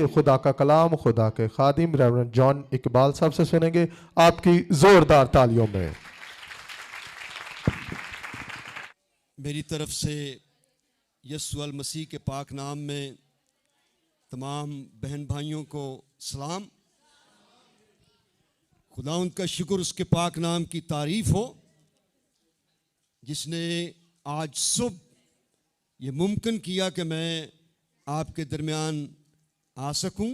आइए खुदा का कलाम खुदा के खादिम रेवरेंड जॉन इकबाल साहब से सुनेंगे, आपकी जोरदार तालियों में। मेरी तरफ से यीशु अल मसीह के पाक नाम में तमाम बहन भाइयों को सलाम। खुदावंद का शुक्र, उसके पाक नाम की तारीफ हो जिसने आज सुबह ये मुमकिन किया कि मैं आपके दरमियान आ सकूं।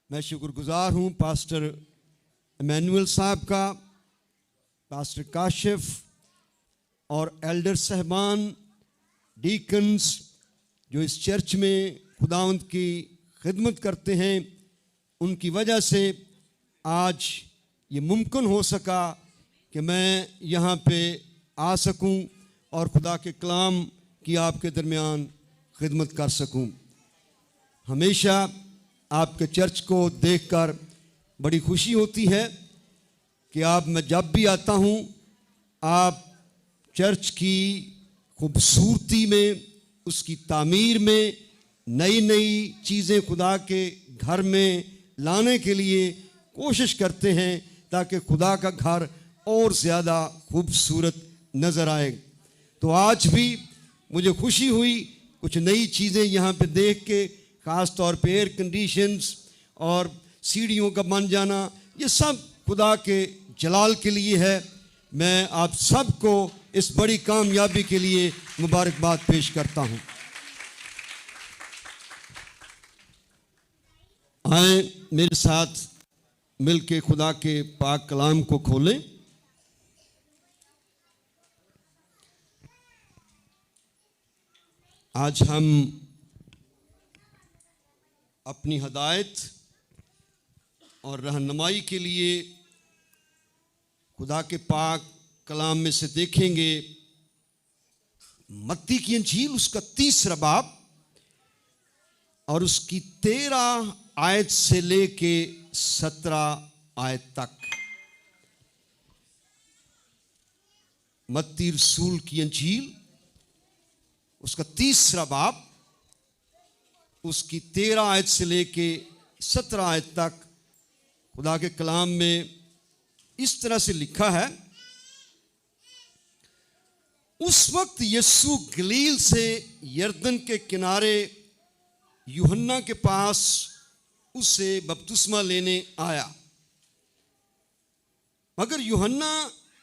मैं शुक्रगुजार हूं पास्टर इमैनुअल साहब का, पास्टर काशिफ और एल्डर साहबान, डीकन्स जो इस चर्च में खुदावंद की खिदमत करते हैं, उनकी वजह से आज ये मुमकिन हो सका कि मैं यहाँ पे आ सकूं और खुदा के कलाम की आपके दरमियान खिदमत कर सकूं। हमेशा आपके चर्च को देखकर बड़ी खुशी होती है कि मैं जब भी आता हूं, आप चर्च की खूबसूरती में, उसकी तामीर में नई नई चीज़ें खुदा के घर में लाने के लिए कोशिश करते हैं ताकि खुदा का घर और ज़्यादा खूबसूरत नज़र आए। तो आज भी मुझे खुशी हुई कुछ नई चीज़ें यहाँ पे देख के, ख़ास तौर पे एयर कंडीशंस और सीढ़ियों का बन जाना, ये सब खुदा के जलाल के लिए है। मैं आप सबको इस बड़ी कामयाबी के लिए मुबारकबाद पेश करता हूँ। आए मेरे साथ मिलके खुदा के पाक कलाम को खोलें। आज हम अपनी हदायत और रहनुमाई के लिए खुदा के पाक कलाम में से देखेंगे मत्ती की इंजील, उसका 3 बाब और उसकी 13 आयत से लेके 17 आयत तक। मत्ती रसूल की इंजील, उसका 3 बाब, उसकी 13 आयत से लेके 17 आयत तक खुदा के कलाम में इस तरह से लिखा है। उस वक्त यीशु गलील से यरदन के किनारे यूहन्ना के पास उससे बपतिस्मा लेने आया, मगर यूहन्ना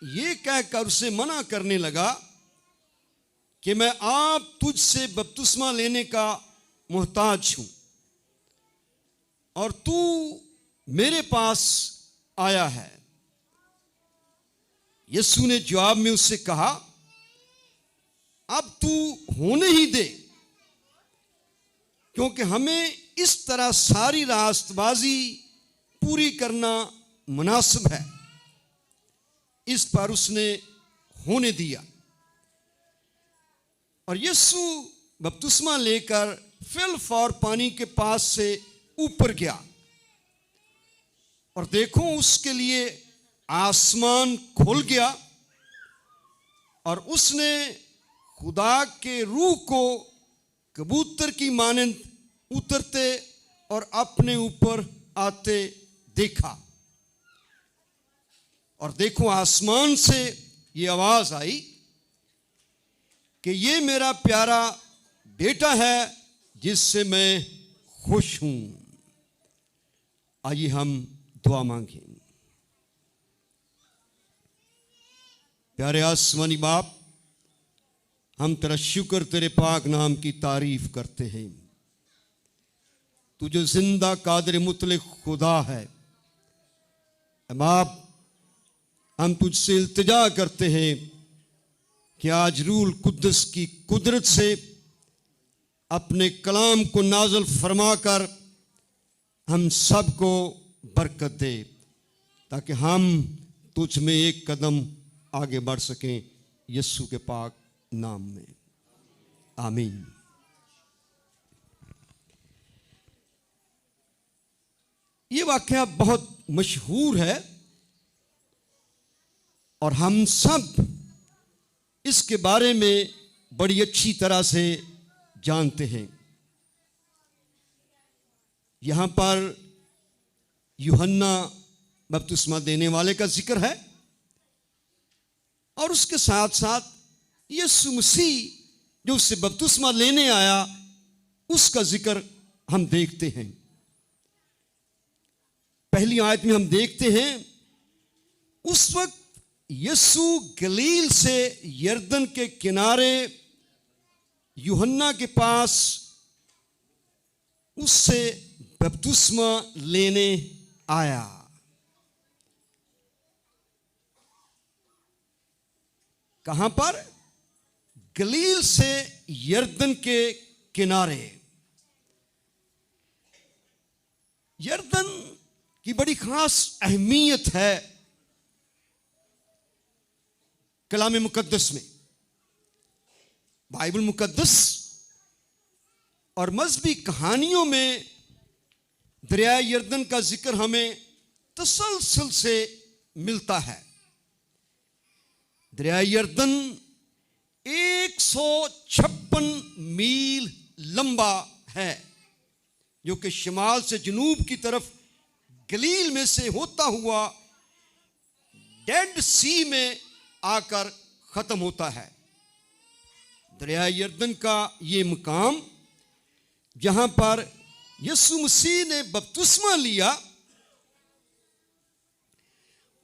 ये कहकर उसे मना करने लगा कि मैं आप तुझसे बपतिस्मा लेने का मोहताज हूं और तू मेरे पास आया है। यीशु ने जवाब में उससे कहा, अब तू होने ही दे, क्योंकि हमें इस तरह सारी रास्तबाजी पूरी करना मुनासिब है। इस पर उसने होने दिया और यीशु बपतिस्मा लेकर फिल और पानी के पास से ऊपर गया और देखो उसके लिए आसमान खुल गया और उसने खुदा के रूह को कबूतर की मानंद उतरते और अपने ऊपर आते देखा। और देखो आसमान से ये आवाज आई कि ये मेरा प्यारा बेटा है जिससे मैं खुश हूं। आइए हम दुआ मांगें। प्यारे आसमानी बाप, हम तेरा शुक्र, तेरे पाक नाम की तारीफ करते हैं। तू जो जिंदा कादिर मुतलक खुदा है, बाप हम तुझसे इल्तिजा करते हैं कि आज रूल कुद्दस की कुदरत से अपने कलाम को नाज़िल फरमाकर हम सबको बरकत दे, ताकि हम तुझ में एक कदम आगे बढ़ सकें, यीशु के पाक नाम में, आमीन। ये वाकया बहुत मशहूर है और हम सब इसके बारे में बड़ी अच्छी तरह से जानते हैं। यहां पर यूहन्ना बपतिस्मा देने वाले का जिक्र है और उसके साथ साथ यीशु मसीह जो उससे बपतिस्मा लेने आया उसका जिक्र हम देखते हैं। पहली आयत में हम देखते हैं उस वक्त यीशु गलील से यरदन के किनारे यूहन्ना के पास उससे बपतिस्मा लेने आया। कहां पर? गलील से यरदन के किनारे। यरदन की बड़ी खास अहमियत है कलाम मुकद्दस में। बाइबल मुकद्दस और मजहबी कहानियों में दरिया यरदन का जिक्र हमें तसलसल से मिलता है। दरिया यरदन 156 मील लंबा है जो कि शिमाल से जनूब की तरफ गलील में से होता हुआ डेड सी में आकर खत्म होता है। दरिया यरदन का ये मुकाम जहां पर यीशु मसीह ने बपतिस्मा लिया,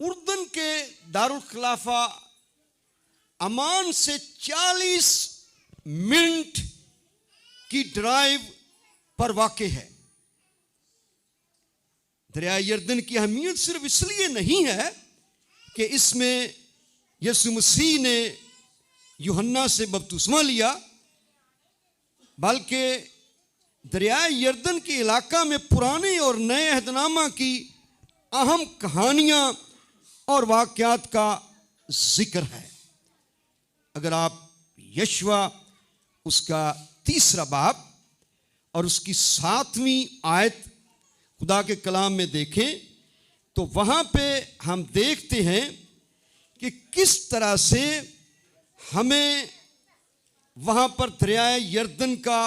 उर्दन के दारुल खिलाफा अमान से 40 मिनट की ड्राइव पर वाक़ है। दरिया यरदन की अहमियत सिर्फ इसलिए नहीं है कि इसमें यीशु मसीह ने यूहन्ना से बपतिस्मा लिया, बल्कि दरिया यरदन के इलाका में पुराने और नए अहदनामा की अहम कहानियां और वाक़यात का जिक्र है। अगर आप यशवा उसका 3 बाब और उसकी 7वीं आयत खुदा के कलाम में देखें तो वहां पे हम देखते हैं कि किस तरह से हमें वहां पर दरिया यरदन का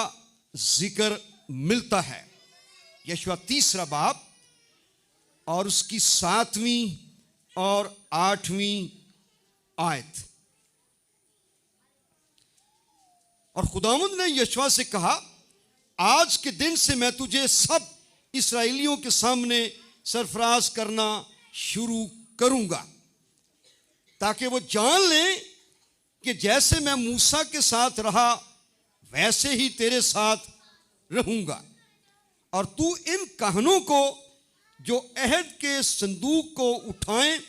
जिक्र मिलता है। यशवा 3 बाब और उसकी 7वीं और 8वीं आयत। और खुदावंद ने यशवा से कहा, आज के दिन से मैं तुझे सब इस्राएलियों के सामने सरफराज करना शुरू करूंगा, ताकि वो जान लें कि जैसे मैं मूसा के साथ रहा वैसे ही तेरे साथ रहूंगा। और तू इन कहनों को जो अहद के संदूक को उठाएं,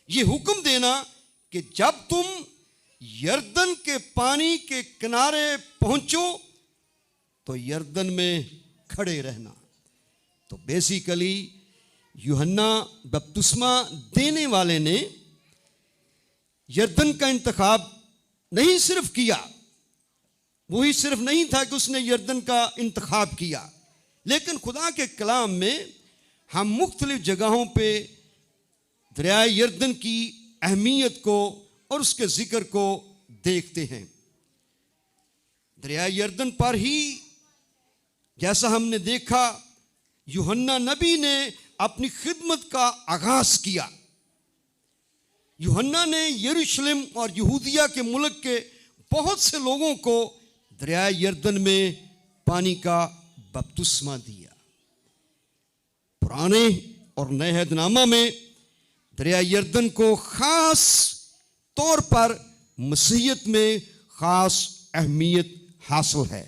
ये हुक्म देना कि जब तुम यरदन के पानी के किनारे पहुंचो तो यरदन में खड़े रहना। तो बेसिकली यूहन्ना बपतिस्मा देने वाले ने यरदन का इंतखाब नहीं सिर्फ किया, वही सिर्फ नहीं था कि उसने यरदन का इंतखाब किया, लेकिन खुदा के कलाम में हम मुख्तलिफ जगहों पे दरिया यरदन की अहमियत को और उसके जिक्र को देखते हैं। दरिया यरदन पर ही जैसा हमने देखा यूहन्ना नबी ने अपनी खिदमत का आगाज किया। यूहन्ना ने यरूशलेम और यहूदिया के मुल्क के बहुत से लोगों को दरिया यरदन में पानी का बपतिस्मा दिया। पुराने और नए अहदनामा में दरिया यरदन को खास तौर पर मसीहत में खास अहमियत हासिल है।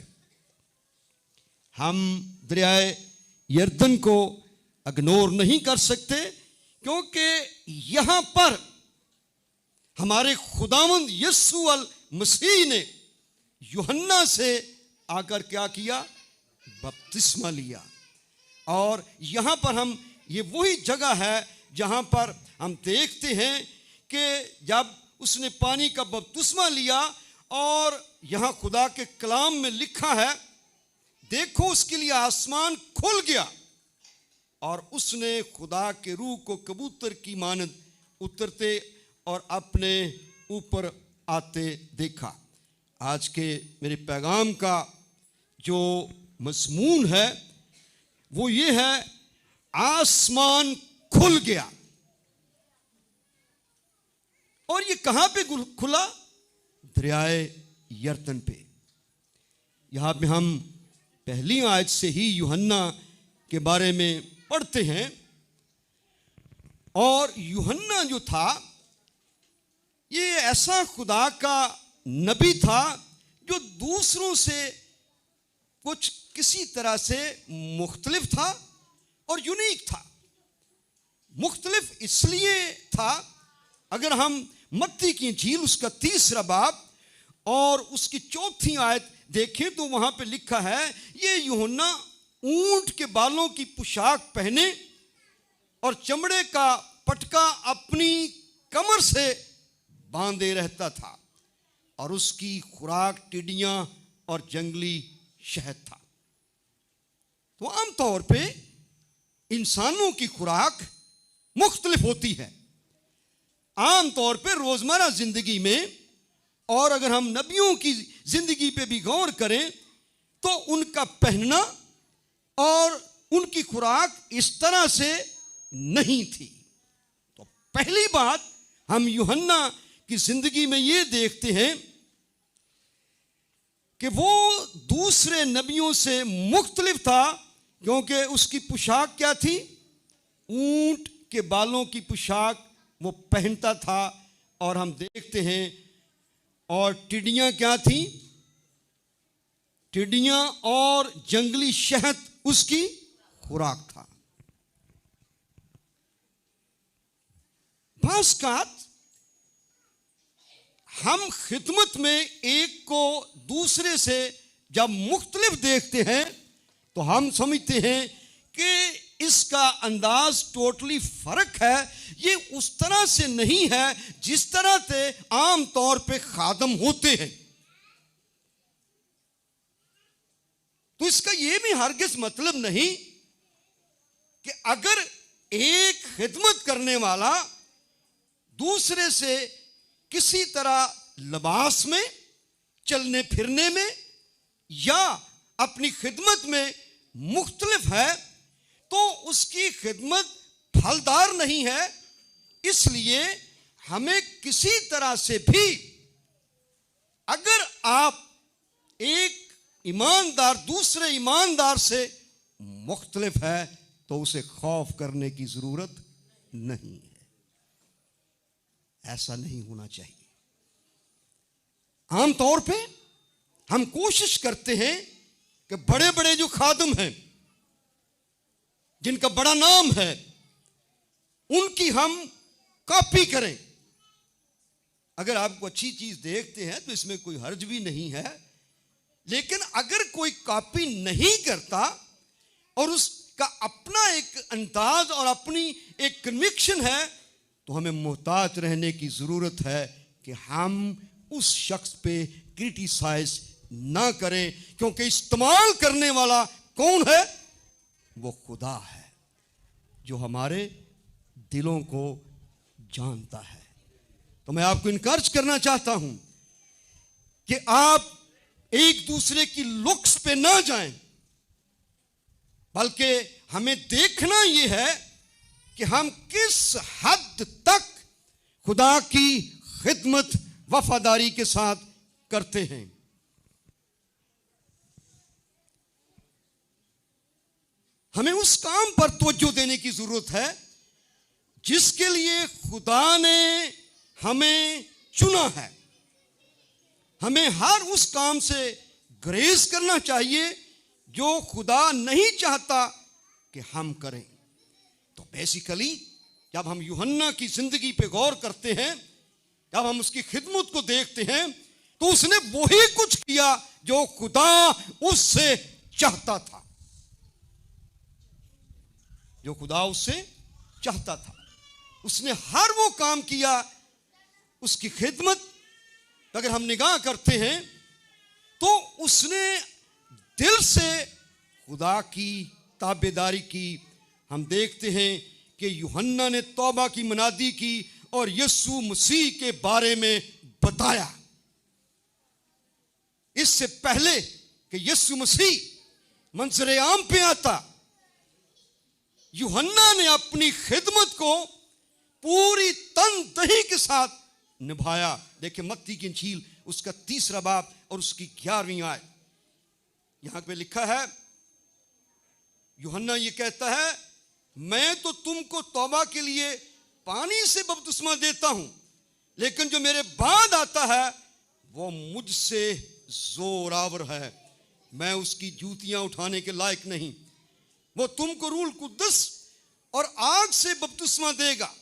हम दरिया यरदन को इग्नोर नहीं कर सकते, क्योंकि यहां पर हमारे खुदावंद यीशु अल मसीह ने यूहन्ना से आकर क्या किया? बपतिस्मा लिया। और यहां पर हम, ये वही जगह है जहां पर हम देखते हैं कि जब उसने पानी का बपतिस्मा लिया, और यहां खुदा के कलाम में लिखा है, देखो उसके लिए आसमान खुल गया और उसने खुदा के रूह को कबूतर की मानद उतरते और अपने ऊपर आते देखा। आज के मेरे पैगाम का जो मज़मून है वो ये है, आसमान खुल गया। और ये कहां पे खुला? दरियाए यरदन पे। यहां पे हम पहली आयत से ही यूहन्ना के बारे में पढ़ते हैं। और यूहन्ना जो था, ये ऐसा खुदा का नबी था जो दूसरों से कुछ किसी तरह से मुख्तलिफ था और यूनिक था। मुख्तलिफ इसलिए था, अगर हम मत्ती की इंजील उसका 3 बाब और उसकी 4 आयत देखें तो वहां पे लिखा है, ये यूहन्ना ऊंट के बालों की पोशाक पहने और चमड़े का पटका अपनी कमर से बांधे रहता था और उसकी खुराक टिड्डियां और जंगली शहद था। तो आमतौर पे इंसानों की खुराक मुख्तलिफ होती है आमतौर पे रोजमर्रा जिंदगी में। और अगर हम नबियों की जिंदगी पे भी गौर करें तो उनका पहनना और उनकी खुराक इस तरह से नहीं थी। तो पहली बात हम यूहन्ना की जिंदगी में ये देखते हैं कि वो दूसरे नबियों से मुख्तलिफ था, क्योंकि उसकी पोशाक क्या थी? ऊंट के बालों की पोशाक वो पहनता था। और हम देखते हैं, और टिड्डियां क्या थी? टिड्डियां और जंगली शहद उसकी खुराक था। बाज़ हम खिदमत में एक को दूसरे से जब मुख्तलिफ देखते हैं तो हम समझते हैं कि इसका अंदाज टोटली फर्क है। ये उस तरह से नहीं है जिस तरह से आम तौर पे खादम होते हैं। तो इसका ये भी हरगिज़ मतलब नहीं कि अगर एक खिदमत करने वाला दूसरे से किसी तरह लिबास में, चलने फिरने में या अपनी खिदमत में मुख्तलिफ है तो उसकी खिदमत फलदार नहीं है। इसलिए हमें किसी तरह से भी, अगर आप एक ईमानदार दूसरे ईमानदार से मुख्तलिफ है तो उसे खौफ करने की जरूरत नहीं है। ऐसा नहीं होना चाहिए। आमतौर पे हम कोशिश करते हैं कि बड़े बड़े जो खादम हैं, जिनका बड़ा नाम है, उनकी हम कॉपी करें। अगर आपको अच्छी चीज देखते हैं तो इसमें कोई हर्ज भी नहीं है। लेकिन अगर कोई कॉपी नहीं करता और उसका अपना एक अंदाज और अपनी एक कन्विक्शन है, तो हमें मोहताज रहने की जरूरत है कि हम उस शख्स पे क्रिटिसाइज ना करें, क्योंकि इस्तेमाल करने वाला कौन है? वो खुदा है जो हमारे दिलों को जानता है। तो मैं आपको इनकरेज करना चाहता हूं कि आप एक दूसरे की लुक्स पे ना जाएं, बल्कि हमें देखना यह है कि हम किस हद तक खुदा की खिदमत वफादारी के साथ करते हैं। हमें उस काम पर तवज्जो देने की जरूरत है जिसके लिए खुदा ने हमें चुना है। हमें हर उस काम से ग्रेज करना चाहिए जो खुदा नहीं चाहता कि हम करें। तो बेसिकली जब हम यूहन्ना की जिंदगी पे गौर करते हैं, जब हम उसकी खिदमत को देखते हैं, तो उसने वही कुछ किया जो खुदा उससे चाहता था, जो खुदा उससे चाहता था। उसने हर वो काम किया। उसकी खिदमत अगर हम निगाह करते हैं तो उसने दिल से खुदा की ताबेदारी की। हम देखते हैं कि यूहन्ना ने तौबा की मनादी की और यीशु मसीह के बारे में बताया। इससे पहले कि यीशु मसीह मंजर आम पे आता, यूहन्ना ने अपनी खिदमत को पूरी तन दही के साथ निभाया। देखिए मत्ती की इंजील उसका 3 बाब और उसकी 11वीं आयत, यहां पे लिखा है, यूहन्ना ये कहता है, मैं तो तुमको तौबा के लिए पानी से बपतिस्मा देता हूं, लेकिन जो मेरे बाद आता है वो मुझसे जोरावर है, मैं उसकी जूतियां उठाने के लायक नहीं। वो तुमको रूह कुद्दस और आग से बपतिस्मा देगा,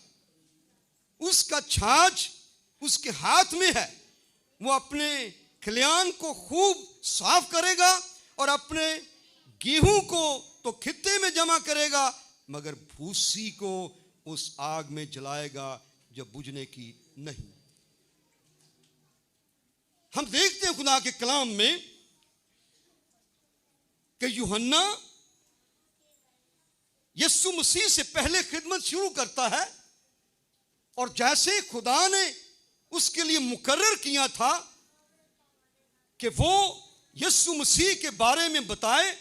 उसका छाछ उसके हाथ में है, वो अपने खलियान को खूब साफ करेगा और अपने गेहूं को तो खित्ते में जमा करेगा, मगर भूसी को उस आग में जलाएगा जो बुझने की नहीं। हम देखते हैं खुदा के कलाम में कि यूहन्ना यीशु मसीह से पहले खिदमत शुरू करता है, और जैसे खुदा ने उसके लिए मुकर्रर किया था कि वो यीशु मसीह के बारे में बताए,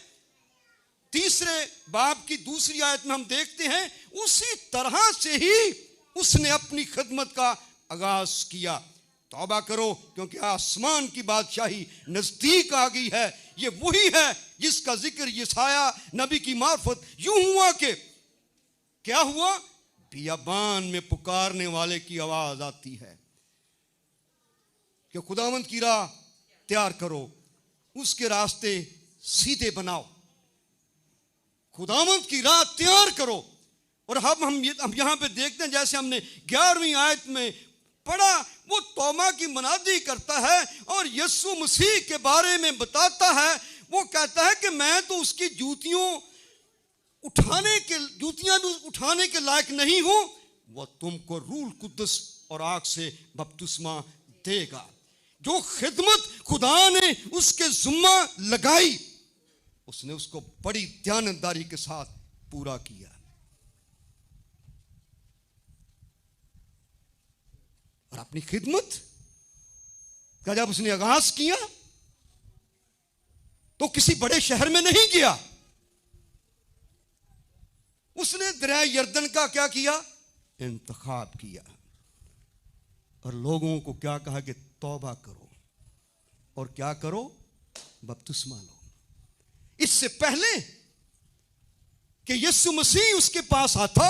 3 बाब की 2 आयत में हम देखते हैं उसी तरह से ही उसने अपनी खिदमत का आगाज किया। तौबा करो क्योंकि आसमान की बादशाही नजदीक आ गई है। ये वही है जिसका जिक्र यशाया नबी की मार्फत यूं हुआ कि क्या हुआ, बियाबान में पुकारने वाले की आवाज आती है कि खुदावंद की राह तैयार करो, उसके रास्ते सीधे बनाओ, खुदावंद की राह तैयार करो। और हम यहां पे देखते हैं, जैसे हमने 11वीं आयत में पढ़ा, वो तौबा की मनादी करता है और यीशु मसीह के बारे में बताता है। वो कहता है कि मैं तो उसकी जूतियां भी उठाने के लायक नहीं हूं, वो तुमको रूह कुद्दस और आग से बपतिस्मा देगा। जो खिदमत खुदा ने उसके जुम्मा लगाई, उसने उसको बड़ी ध्यानदारी के साथ पूरा किया। और अपनी खिदमत का जब उसने आगाज किया तो किसी बड़े शहर में नहीं गया, उसने दरिया यर्दन का क्या किया, इंतखाब किया, और लोगों को क्या कहा कि तौबा करो और क्या करो, बपतिस्मा लो। इससे पहले कि यीशु मसीह उसके पास आता,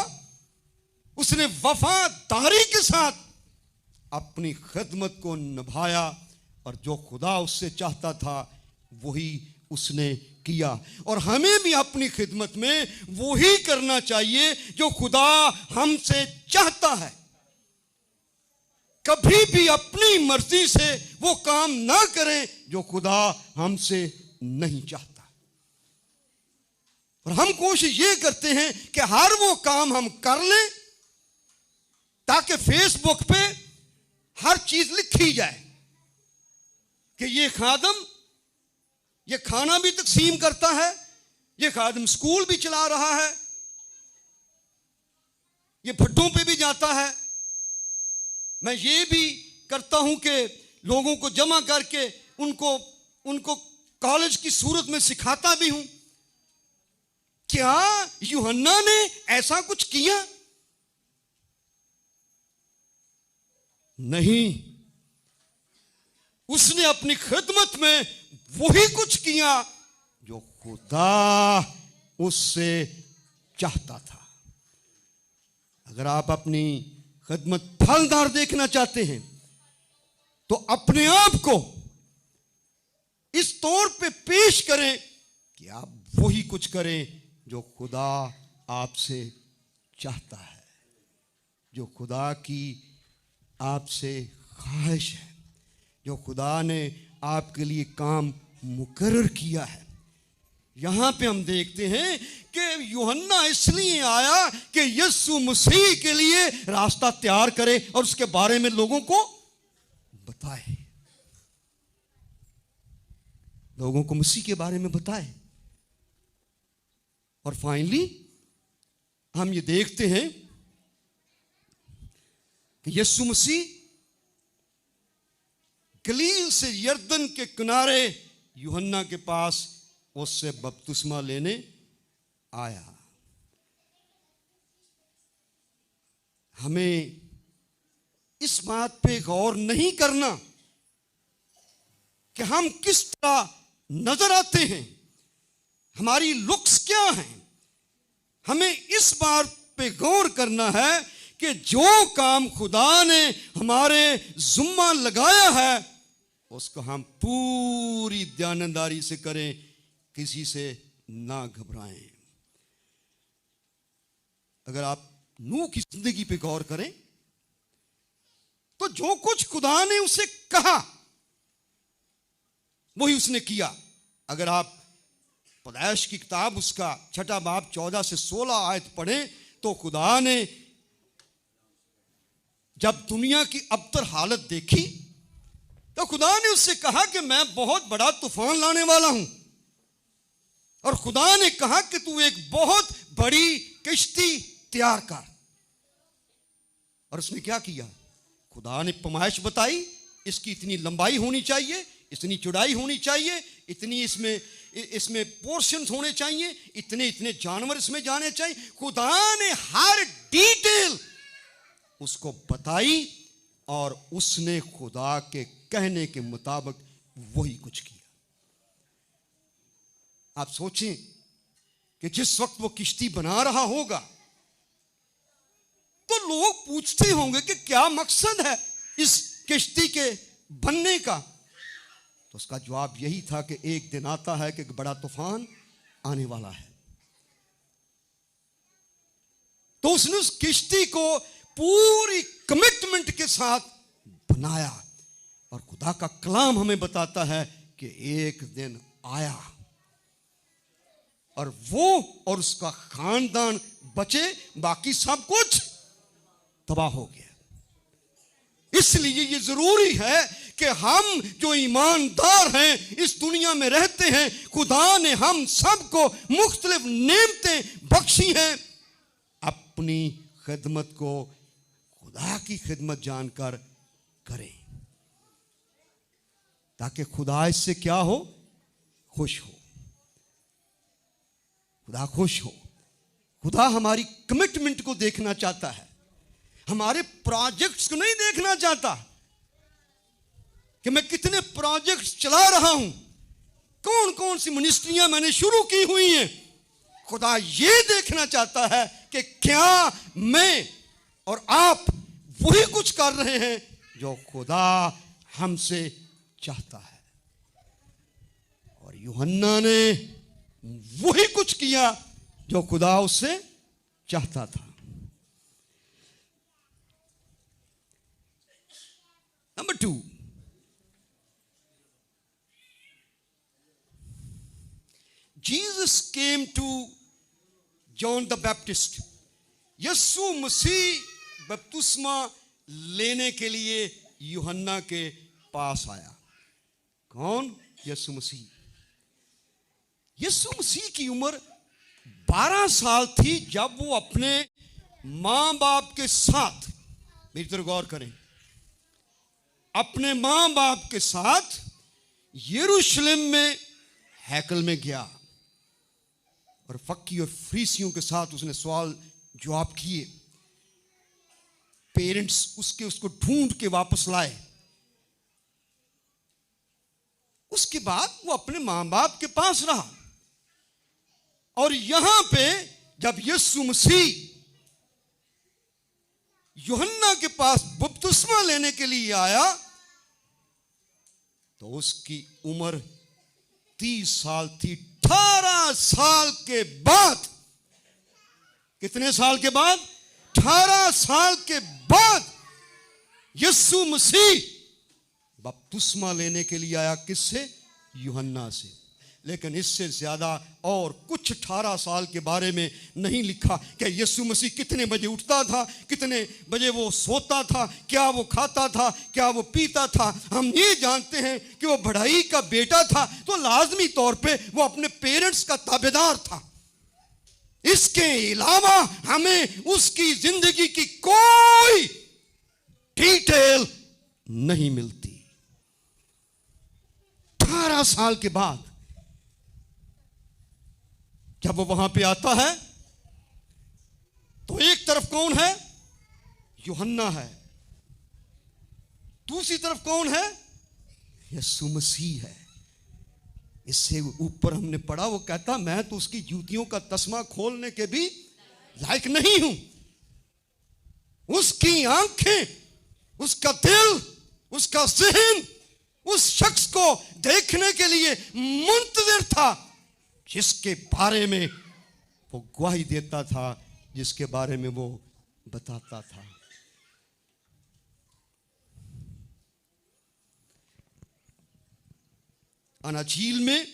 उसने वफादारी के साथ अपनी खिदमत को निभाया, और जो खुदा उससे चाहता था वही उसने किया। और हमें भी अपनी खिदमत में वही करना चाहिए जो खुदा हमसे चाहता है। कभी भी अपनी मर्जी से वो काम ना करें जो खुदा हमसे नहीं चाहता। और हम कोशिश ये करते हैं कि हर वो काम हम कर लें ताकि फेसबुक पे हर चीज लिखी जाए कि ये खादम ये खाना भी तकसीम करता है, ये खादम स्कूल भी चला रहा है, ये भट्टों पे भी जाता है, मैं ये भी करता हूं कि लोगों को जमा करके उनको कॉलेज की सूरत में सिखाता भी हूं। क्या यूहन्ना ने ऐसा कुछ किया? नहीं, उसने अपनी खिदमत में वही कुछ किया जो खुदा उससे चाहता था। अगर आप अपनी खिदमत फलदार देखना चाहते हैं तो अपने आप को इस तौर पे पेश करें कि आप वही कुछ करें जो खुदा आपसे चाहता है, जो खुदा की आपसे ख्वाहिश है, जो खुदा ने आपके लिए काम मुकर्रर किया है। यहां पे हम देखते हैं कि यूहन्ना इसलिए आया कि यीशु मसीह के लिए रास्ता तैयार करे और उसके बारे में लोगों को बताए, लोगों को मसीह के बारे में बताए। और फाइनली हम ये देखते हैं कि यीशु मसीह गलील से यर्दन के किनारे यूहन्ना के पास उससे बपतिस्मा लेने आया। हमें इस बात पे गौर नहीं करना कि हम किस तरह नजर आते हैं, हमारी लुक्स क्या हैं। हमें इस बात पे गौर करना है कि जो काम खुदा ने हमारे जुम्मा लगाया है उसको हम पूरी ध्यानदारी से करें, किसी से ना घबराएं। अगर आप नूह की जिंदगी पे गौर करें तो जो कुछ खुदा ने उसे कहा वही उसने किया। अगर आप पैदाइश की किताब उसका 6 बाब 14 से 16 आयत पढ़ें तो खुदा ने जब दुनिया की अबतर हालत देखी तो खुदा ने उससे कहा कि मैं बहुत बड़ा तूफान लाने वाला हूं, और खुदा ने कहा कि तू एक बहुत बड़ी किश्ती तैयार कर। और उसने क्या किया? खुदा ने पैमाइश बताई, इसकी इतनी लंबाई होनी चाहिए, इतनी चौड़ाई होनी चाहिए, इतनी इसमें पोर्शंस होने चाहिए, इतने इतने जानवर इसमें जाने चाहिए। खुदा ने हर डिटेल उसको बताई और उसने खुदा के कहने के मुताबिक वही कुछ किया। आप सोचें कि जिस वक्त वो किश्ती बना रहा होगा तो लोग पूछते होंगे कि क्या मकसद है इस किश्ती के बनने का। तो उसका जवाब यही था कि एक दिन आता है कि एक बड़ा तूफान आने वाला है। तो उसने उस किश्ती को पूरी कमिटमेंट के साथ बनाया, और खुदा का कलाम हमें बताता है कि एक दिन आया और वो और उसका खानदान बचे, बाकी सब कुछ तबाह हो गया। इसलिए ये जरूरी है कि हम जो ईमानदार हैं, इस दुनिया में रहते हैं, खुदा ने हम सबको मुख्तलिफ नेमतें बख्शी हैं। अपनी खिदमत को खुदा की खिदमत जानकर करें ताकि खुदा इससे क्या हो? खुश हो। खुदा खुश हो। खुदा हमारी कमिटमेंट को देखना चाहता है, हमारे प्रोजेक्ट्स को नहीं देखना चाहता कि मैं कितने प्रोजेक्ट्स चला रहा हूं, कौन कौन सी मिनिस्ट्रियां मैंने शुरू की हुई हैं। खुदा ये देखना चाहता है कि क्या मैं और आप वही कुछ कर रहे हैं जो खुदा हमसे चाहता है। और यूहन्ना ने वही कुछ किया जो खुदा उससे चाहता था। Number 2, Jesus came to John the Baptist. यीशु मसीह बपतिस्मा लेने के लिए यूहन्ना के पास आया। कौन? यीशु मसीह। यीशु मसीह की उम्र 12 साल थी जब वो अपने मां बाप के साथ, मेरी तरफ गौर करें, अपने मां बाप के साथ यरूशलेम में हैकल में गया और फक्की और फरीसियों के साथ उसने सवाल जवाब किए। पेरेंट्स उसको ढूंढ के वापस लाए। उसके बाद वो अपने मां बाप के पास रहा, और यहां पे जब यीशु मसीह यूहन्ना के पास बपतिस्मा लेने के लिए आया तो उसकी उम्र 30 साल थी। 18 साल के बाद, कितने साल के बाद? 18 साल के बाद यीशु मसीह बपतिस्मा लेने के लिए आया। किससे? यूहन्ना से। लेकिन इससे ज्यादा और कुछ 18 साल के बारे में नहीं लिखा कि यीशु मसीह कितने बजे उठता था, कितने बजे वो सोता था, क्या वो खाता था, क्या वो पीता था। हम ये जानते हैं कि वो बढ़ई का बेटा था तो लाजमी तौर पे वो अपने पेरेंट्स का ताबेदार था। इसके अलावा हमें उसकी जिंदगी की कोई डिटेल नहीं मिलती। 18 साल के बाद जब वो वहां पे आता है तो एक तरफ कौन है? यूहन्ना है, दूसरी तरफ कौन है? यीशु मसीह है। इससे ऊपर हमने पढ़ा, वो कहता मैं तो उसकी जूतियों का तस्मा खोलने के भी लायक नहीं हूं। उसकी आंखें, उसका दिल, उसका ज़हन उस शख्स को देखने के लिए मुंतज़िर था जिसके बारे में वो गवाही देता था, जिसके बारे में वो बताता था। अनाजील में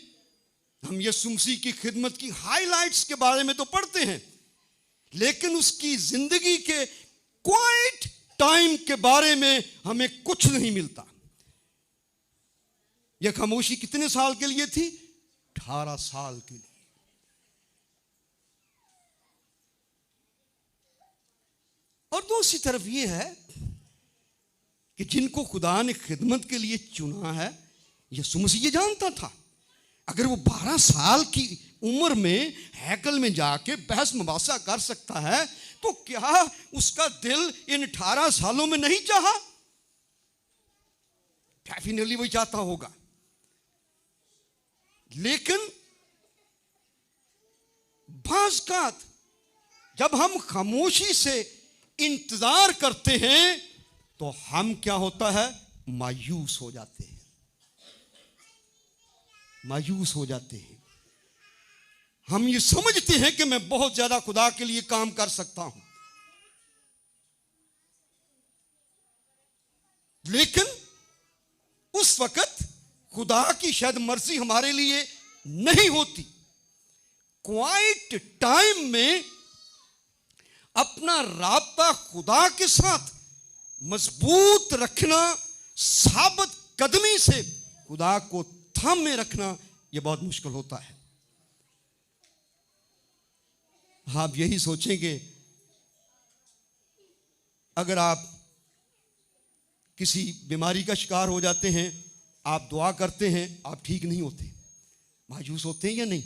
हम यीशु मसीह की खिदमत की हाइलाइट्स के बारे में तो पढ़ते हैं, लेकिन उसकी जिंदगी के क्वाइट टाइम के बारे में हमें कुछ नहीं मिलता। यह खामोशी कितने साल के लिए थी? 18 साल के लिए। और दूसरी तरफ यह है कि जिनको खुदा ने खिदमत के लिए चुना है, यीशु मसीह ये जानता था अगर वो 12 साल की उम्र में हैकल में जाके बहस मुबासा कर सकता है, तो क्या उसका दिल इन 18 सालों में नहीं चाहा? डेफिनेटली वही चाहता होगा। लेकिन बाज़ जब हम खामोशी से इंतजार करते हैं तो हम क्या होता है? मायूस हो जाते हैं, मायूस हो जाते हैं। हम ये समझते हैं कि मैं बहुत ज्यादा खुदा के लिए काम कर सकता हूं, लेकिन उस वक्त खुदा की शायद मर्जी हमारे लिए नहीं होती। क्वाइट टाइम में अपना राब्ता खुदा के साथ मजबूत रखना, साबित कदमी से खुदा को थामे रखना, यह बहुत मुश्किल होता है। आप यही सोचेंगे, अगर आप किसी बीमारी का शिकार हो जाते हैं, आप दुआ करते हैं, आप ठीक नहीं होते, मायूस होते हैं या नहीं?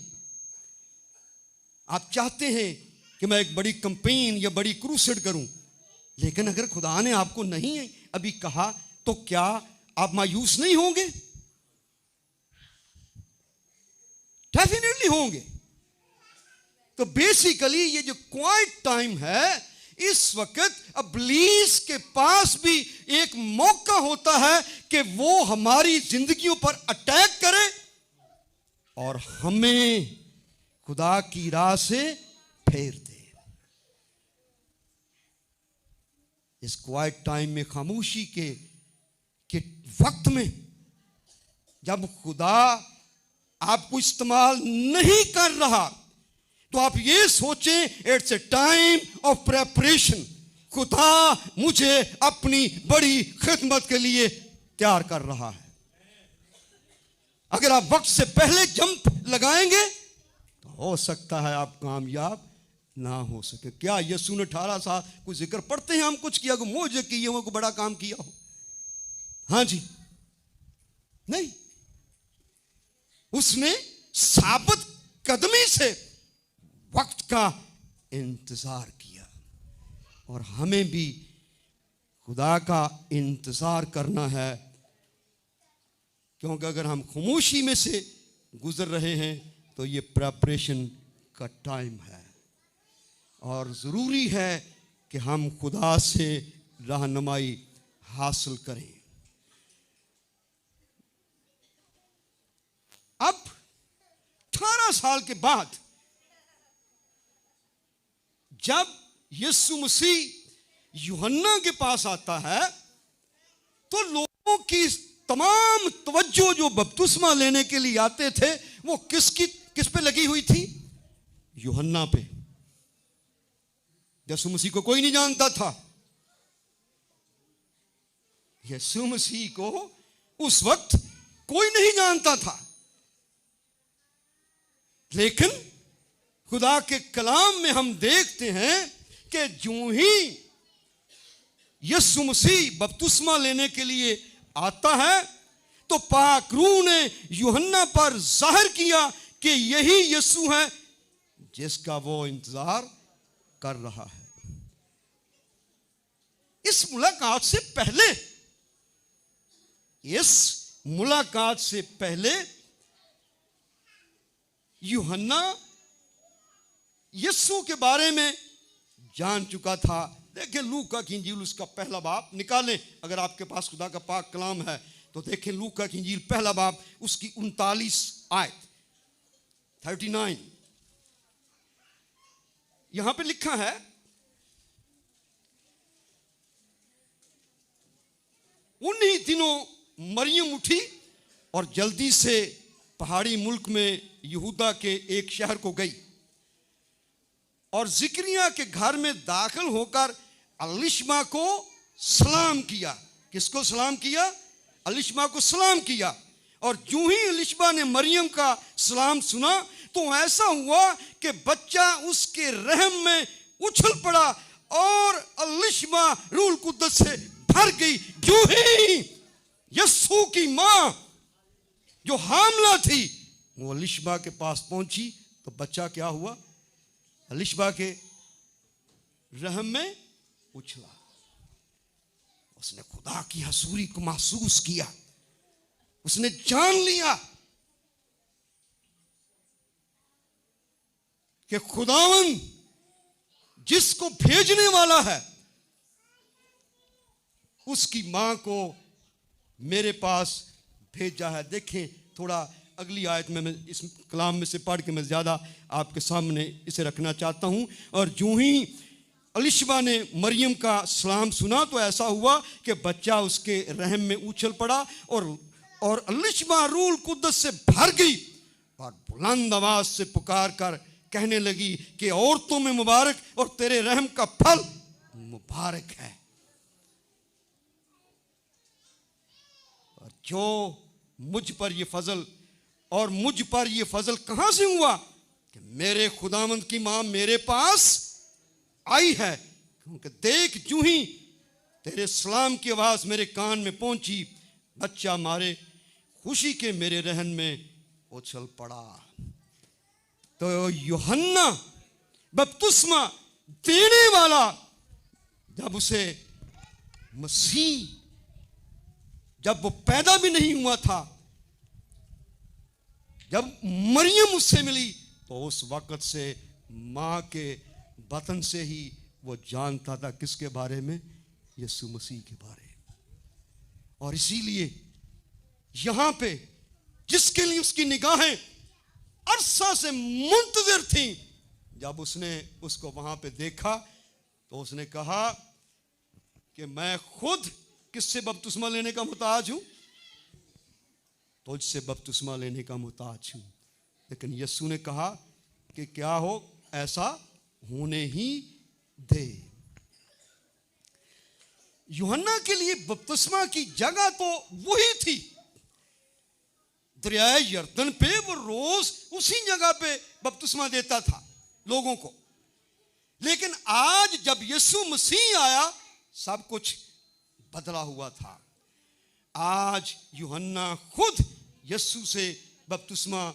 आप चाहते हैं कि मैं एक बड़ी कैंपेन या बड़ी क्रूसेड करूं, लेकिन अगर खुदा ने आपको नहीं अभी कहा, तो क्या आप मायूस नहीं होंगे? डेफिनेटली होंगे। तो बेसिकली ये जो क्वाइट टाइम है, इस वक्त इब्लीस के पास भी एक मौका होता है कि वो हमारी जिंदगियों पर अटैक करे और हमें खुदा की राह से फेर दे। इस क्वाइट टाइम में, खामोशी के वक्त में, जब खुदा आपको इस्तेमाल नहीं कर रहा, तो आप ये सोचें, it's a time of preparation. खुदा मुझे अपनी बड़ी खिदमत के लिए तैयार कर रहा है। अगर आप वक्त से पहले जंप लगाएंगे तो हो सकता है आप कामयाब ना हो सके। क्या यीशु ने 18 साल कोई जिक्र पढ़ते हैं हम कुछ किया, को मौजे किए हो, को बड़ा काम किया हो? हाँ जी, नहीं। उसने साबित कदमी से वक्त का इंतजार किया, और हमें भी खुदा का इंतजार करना है, क्योंकि अगर हम खामोशी में से गुजर रहे हैं तो ये प्रेपरेशन का टाइम है, और ज़रूरी है कि हम खुदा से रहनुमाई हासिल करें। अब 18 साल के बाद जब यीशु मसीह यूहन्ना के पास आता है, तो लोगों की तमाम तवज्जो जो बपतिस्मा लेने के लिए आते थे, वो किस पे लगी हुई थी? यूहन्ना पे। यीशु मसीह को कोई नहीं जानता था। यीशु मसीह को उस वक्त कोई नहीं जानता था, लेकिन खुदा के कलाम में हम देखते हैं कि जो ही यीशु मसीह बपतिस्मा लेने के लिए आता है, तो पाक रूह ने यूहन्ना पर जाहिर किया कि यही यीशु है जिसका वो इंतजार कर रहा है। इस मुलाकात से पहले यूहन्ना यीशु के बारे में जान चुका था। देखें लूका की इंजील उसका पहला बाब निकालें, अगर आपके पास खुदा का पाक कलाम है तो देखें लूका की इंजील पहला बाब उसकी 39 आयत 39। यहां पे लिखा है, उन्हीं दिनों मरियम उठी और जल्दी से पहाड़ी मुल्क में यहूदा के एक शहर को गई और जिक्रिया के घर में दाखिल होकर अलिशमा को सलाम किया। किसको सलाम किया? अलिशमा को सलाम किया। और जो ही अलिशमा ने मरियम का सलाम सुना तो ऐसा हुआ कि बच्चा उसके रहम में उछल पड़ा और अलिशमा रूह कुद्दस से भर गई। जो ही यीशु की मां जो हामला थी वो अलिशमा के पास पहुंची तो बच्चा क्या हुआ? अलिशमा के रहम में उछला। उसने खुदा की हजूरी को महसूस किया, उसने जान लिया कि खुदावन जिसको भेजने वाला है उसकी मां को मेरे पास भेजा है। देखें थोड़ा अगली आयत में मैं इस कलाम में से पढ़ के मैं ज्यादा आपके सामने इसे रखना चाहता हूं। और जो ही अलिशमा ने मरियम का सलाम सुना तो ऐसा हुआ कि बच्चा उसके रहम में उछल पड़ा और अलिशमा रूह कुद्दस से भर गई और बुलंद आवाज से पुकार कर कहने लगी कि औरतों में मुबारक और तेरे रहम का फल मुबारक है। और जो मुझ पर ये फजल और मुझ पर ये फजल कहां से हुआ कि मेरे खुदावंद की मां मेरे पास आई है, क्योंकि देख जो ही तेरे सलाम की आवाज मेरे कान में पहुंची बच्चा मारे खुशी के मेरे रहन में उछल पड़ा। तो यूहन्ना बपतिस्मा देने वाला जब उसे मसीह जब वो पैदा भी नहीं हुआ था, जब मरियम उससे मिली तो उस वक्त से मां के बतन से ही वो जानता था किसके बारे में? यीशु मसीह के बारे में। और इसीलिए यहां पे जिसके लिए उसकी निगाहें अरसा से मुंतजिर थी, जब उसने उसको वहां पे देखा तो उसने कहा कि मैं खुद किससे बपतिस्मा लेने का मुताज हूं? तुझसे बपतिस्मा लेने का मुताज हूं। लेकिन यीशु ने कहा कि क्या हो, ऐसा होने ही दे। यूहन्ना के लिए बपतिस्मा की जगह तो वही थी, दरियाए यरदन पे। वो रोज उसी जगह पे बपतिस्मा देता था लोगों को। लेकिन आज जब यीशु मसीह आया सब कुछ बदला हुआ था। आज यूहन्ना खुद यीशु से बपतिस्मा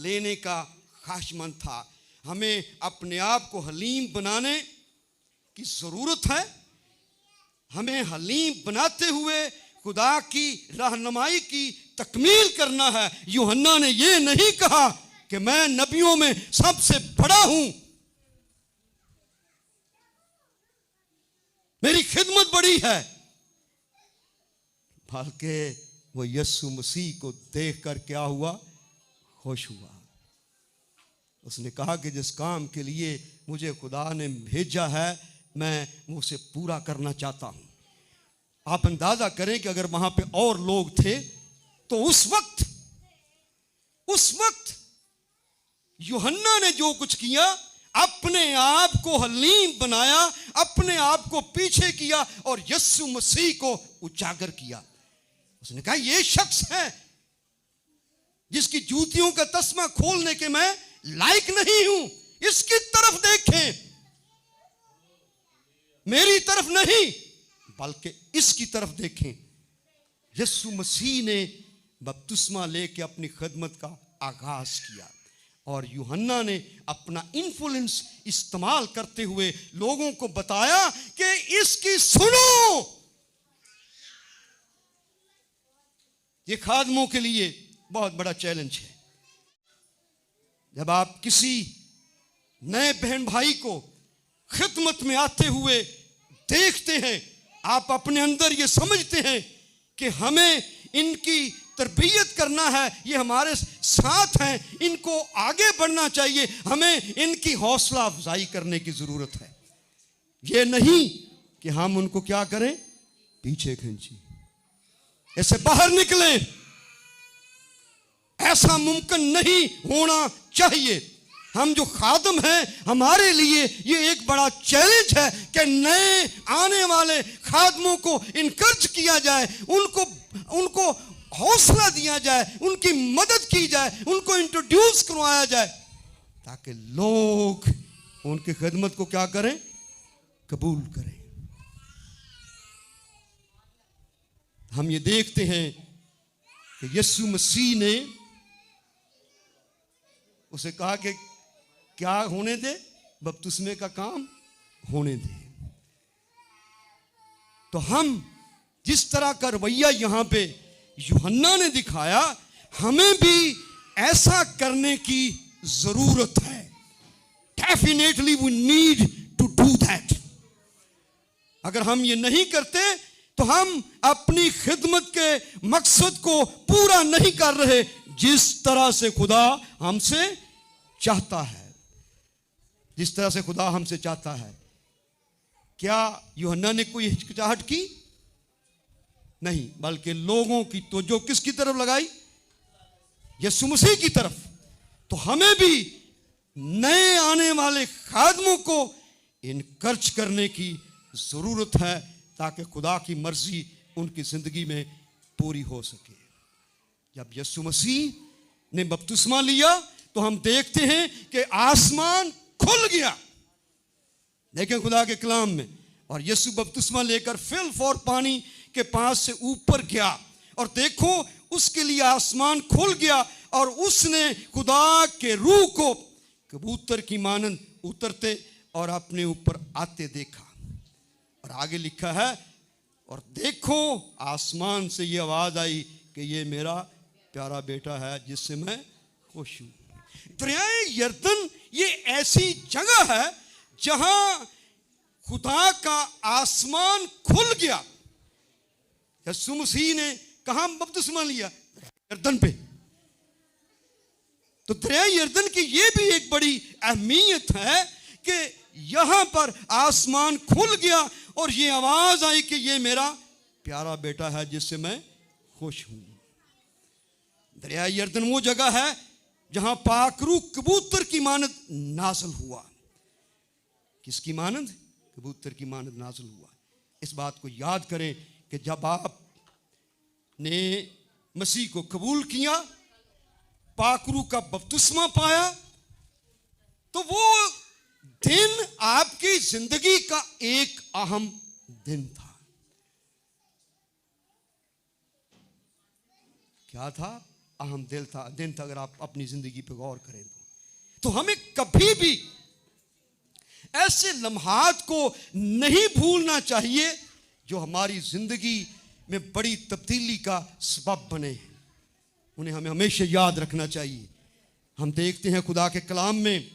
लेने का ख्वाहिशमंद था। हमें अपने आप को हलीम बनाने की जरूरत है। हमें हलीम बनाते हुए खुदा की रहनुमाई की तकमील करना है। यूहन्ना ने यह नहीं कहा कि मैं नबियों में सबसे बड़ा हूं, मेरी खिदमत बड़ी है, बल्कि वो यीशु मसीह को देखकर क्या हुआ? खुश हुआ। उसने कहा कि जिस काम के लिए मुझे खुदा ने भेजा है मैं उसे पूरा करना चाहता हूं। आप अंदाजा करें कि अगर वहां पे और लोग थे तो उस वक्त यूहन्ना ने जो कुछ किया, अपने आप को हलीम बनाया, अपने आप को पीछे किया और यीशु मसीह को उजागर किया। उसने कहा यह शख्स है जिसकी जूतियों का तस्मा खोलने के मैं लायक नहीं हूं, इसकी तरफ देखें, मेरी तरफ नहीं बल्कि इसकी तरफ देखें। यीशु मसीह ने बपतिस्मा लेके अपनी खिदमत का आगाज किया और यूहन्ना ने अपना इन्फ्लुएंस इस्तेमाल करते हुए लोगों को बताया कि इसकी सुनो, ये खादमों के लिए बहुत बड़ा चैलेंज है। जब आप किसी नए बहन भाई को खिदमत में आते हुए देखते हैं, आप अपने अंदर ये समझते हैं कि हमें इनकी तरबियत करना है, ये हमारे साथ हैं, इनको आगे बढ़ना चाहिए, हमें इनकी हौसला अफजाई करने की जरूरत है। ये नहीं कि हम उनको क्या करें, पीछे खींचे, ऐसे बाहर निकले। ऐसा मुमकिन नहीं होना चाहिए। हम जो खादम हैं, हमारे लिए ये एक बड़ा चैलेंज है कि नए आने वाले खादमों को इनकरेज किया जाए, उनको हौसला दिया जाए, उनकी मदद की जाए, उनको इंट्रोड्यूस करवाया जाए, ताकि लोग उनकी खिदमत को क्या करें, कबूल करें। हम ये देखते हैं कि यीशु मसीह ने उसे कहा कि क्या होने दे, बपतिस्मे का काम होने दे। तो हम जिस तरह का रवैया यहां पे यूहन्ना ने दिखाया, हमें भी ऐसा करने की जरूरत है। Definitely we need to do that. अगर हम ये नहीं करते तो हम अपनी खिदमत के मकसद को पूरा नहीं कर रहे जिस तरह से खुदा हमसे चाहता है, जिस तरह से खुदा हमसे चाहता है। क्या यूहन्ना ने कोई हिचकिचाहट की? नहीं, बल्कि लोगों की तवज्जो किसकी तरफ लगाई? यीशु मसीह की तरफ। तो हमें भी नए आने वाले खादमों को इनकरेज करने की जरूरत है, ताकि खुदा की मर्जी उनकी जिंदगी में पूरी हो सके। जब यीशु मसीह ने बपतिस्मा लिया तो हम देखते हैं कि आसमान खुल गया, देखें खुदा के कलाम में, और यीशु बपतिस्मा लेकर फिल फॉर पानी के पास से ऊपर गया, और देखो उसके लिए आसमान खुल गया और उसने खुदा के रूह को कबूतर की मानंद उतरते और अपने ऊपर आते देखा। और आगे लिखा है, और देखो आसमान से ये आवाज आई कि ये मेरा प्यारा बेटा है जिससे मैं खुश हूं। दरियाए यरदन ये ऐसी जगह है जहां खुदा का आसमान खुल गया। यीशु मसीह ने कहां बपतिस्मा लिया? यरदन पे। तो दरिया यरदन की ये भी एक बड़ी अहमियत है कि यहां पर आसमान खुल गया और ये आवाज आई कि ये मेरा प्यारा बेटा है जिससे मैं खुश हूं। दरिया यरदन वो जगह है जहां पाकरू कबूतर की मानद नाज़िल हुआ। किसकी मानद? कबूतर की मानद नाज़िल हुआ। इस बात को याद करें कि जब आप ने मसीह को कबूल किया, पाकरू का बपतिस्मा पाया, तो वो दिन आपकी जिंदगी का एक अहम दिन था। क्या था? अहम दिन था। अगर आप अपनी जिंदगी पर गौर करें तो हमें कभी भी ऐसे लम्हात को नहीं भूलना चाहिए जो हमारी जिंदगी में बड़ी तब्दीली का सबब बने। उन्हें हमें हमेशा याद रखना चाहिए। हम देखते हैं खुदा के कलाम में,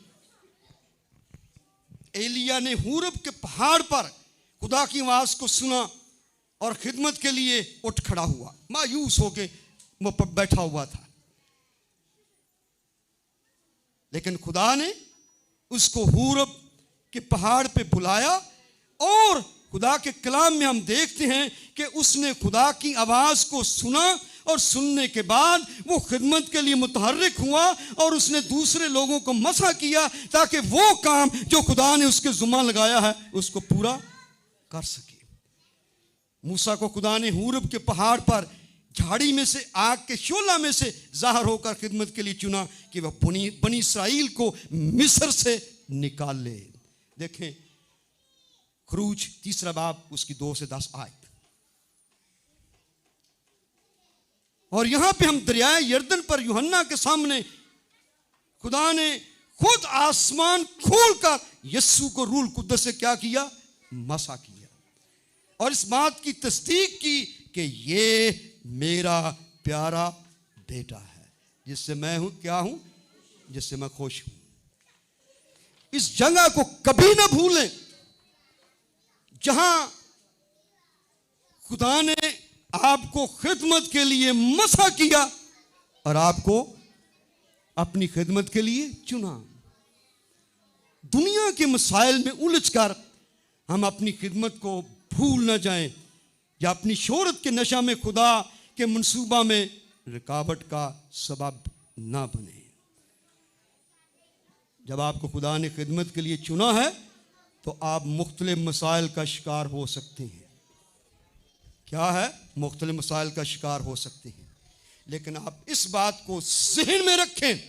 एलिया ने हुरब के पहाड़ पर खुदा की आवाज को सुना और खिदमत के लिए उठ खड़ा हुआ। मायूस होके वो बैठा हुआ था, लेकिन खुदा ने उसको हुरब के पहाड़ पे बुलाया, और खुदा के कलाम में हम देखते हैं कि उसने खुदा की आवाज को सुना, और सुनने के बाद वो खिदमत के लिए मुतहर्रिक हुआ और उसने दूसरे लोगों को मसा किया ताकि वो काम जो खुदा ने उसके जुम्मा लगाया है उसको पूरा कर सके। मूसा को खुदा ने हुरब के पहाड़ पर झाड़ी में से, आग के शोला में से जाहिर होकर खिदमत के लिए चुना कि वह बनी इसराइल को मिस्र से निकाल ले। देखें खरूज 3 बाब उसकी 2 से 10 आयत। और यहां पे हम दरियाए यरदन पर यूहन्ना के सामने खुदा ने खुद आसमान खोलकर यीशु को रूह कुद्दस से क्या किया? मसा किया, और इस बात की तस्दीक की कि ये मेरा प्यारा बेटा है, जिससे मैं हूं, क्या हूं, जिससे मैं खुश हूं। इस जगह को कभी ना भूलें जहां खुदा ने आपको खिदमत के लिए मसा किया और आपको अपनी खिदमत के लिए चुना। दुनिया के मसाइल में उलझकर हम अपनी खिदमत को भूल न जाएं या अपनी शोहरत के नशा में खुदा के मंसूबा में रुकावट का सबब ना बने। जब आपको खुदा ने खिदमत के लिए चुना है तो आप मुख्तलिफ मसाइल का शिकार हो सकते हैं। क्या है? मुख्तलिफ मसाइल का शिकार हो सकते हैं, लेकिन आप इस बात को ज़हन में रखें,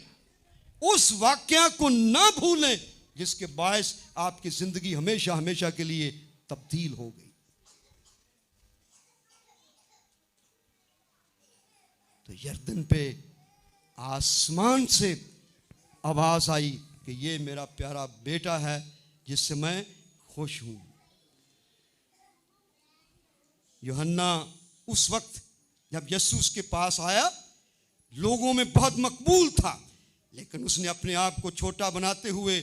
उस वाक़या को ना भूलें जिसके बायस आपकी जिंदगी हमेशा हमेशा के लिए तब्दील हो गई। तो यरदन पे आसमान से आवाज आई कि ये मेरा प्यारा बेटा है जिससे मैं खुश हूं। यूहन्ना उस वक्त जब यीशु उसके पास आया लोगों में बहुत मकबूल था, लेकिन उसने अपने आप को छोटा बनाते हुए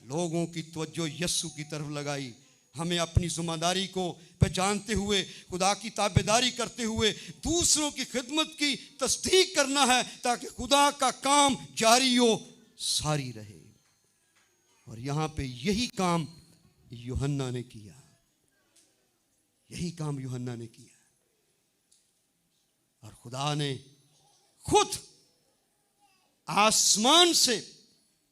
लोगों की तवज्जो यीशु की तरफ लगाई। हमें अपनी जिम्मेदारी को पहचानते हुए, खुदा की ताबेदारी करते हुए दूसरों की खिदमत की तस्दीक करना है ताकि खुदा का काम जारी हो सारी रहे। और यहां पे यही काम यूहन्ना ने किया, यही काम यूहन्ना ने किया। और खुदा ने खुद आसमान से,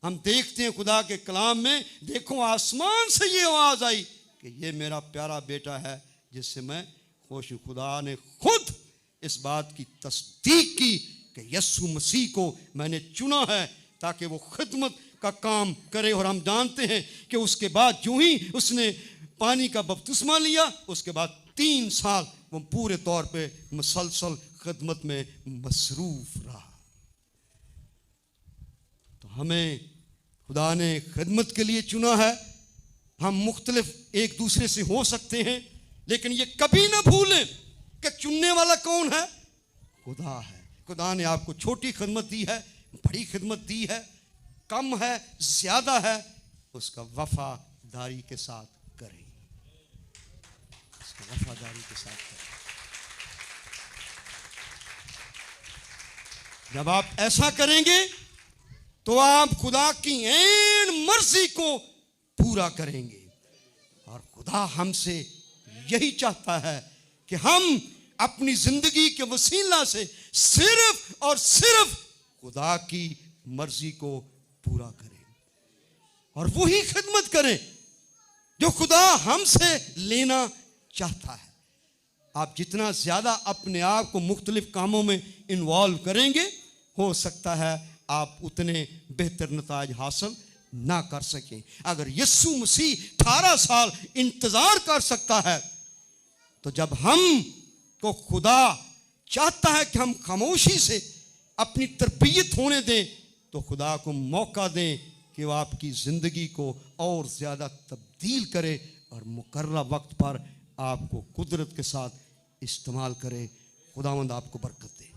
हम देखते हैं खुदा के कलाम में, देखो आसमान से ये आवाज आई कि ये मेरा प्यारा बेटा है जिससे मैं खुश हूं। खुदा ने खुद इस बात की तस्दीक की कि यीशु मसीह को मैंने चुना है ताकि वो खिदमत का काम करे। और हम जानते हैं कि उसके बाद जो ही उसने पानी का बपतिस्मा लिया, उसके बाद 3 साल वो पूरे तौर पे मुसलसल खिदमत में मसरूफ रहा। तो हमें खुदा ने खिदमत के लिए चुना है। हम मुख्तलिफ एक दूसरे से हो सकते हैं, लेकिन ये कभी ना भूलें कि चुनने वाला कौन है? खुदा है। खुदा ने आपको छोटी खिदमत दी है, बड़ी खिदमत दी है, कम है, ज्यादा है, उसका वफादारी के साथ करें, उसका वफादारी के साथ करें। जब आप ऐसा करेंगे तो आप खुदा की ऐन मर्जी को पूरा करेंगे। और खुदा हमसे यही चाहता है कि हम अपनी जिंदगी के वसीला से सिर्फ और सिर्फ खुदा की मर्जी को पूरा करें और वही खिदमत करें जो खुदा हमसे लेना चाहता है। आप जितना ज्यादा अपने आप को मुख्तलिफ कामों में इन्वॉल्व करेंगे, हो सकता है आप उतने बेहतर नताज हासिल ना कर सकें। अगर यीशु मसीह 18 साल इंतजार कर सकता है, तो जब हम को खुदा चाहता है कि हम खामोशी से अपनी तरबियत होने दें, तो खुदा को मौका दें कि वो आपकी ज़िंदगी को और ज़्यादा तब्दील करे और मुकर्रर वक्त पर आपको कुदरत के साथ इस्तेमाल करे। खुदावंद आपको बरकत दे।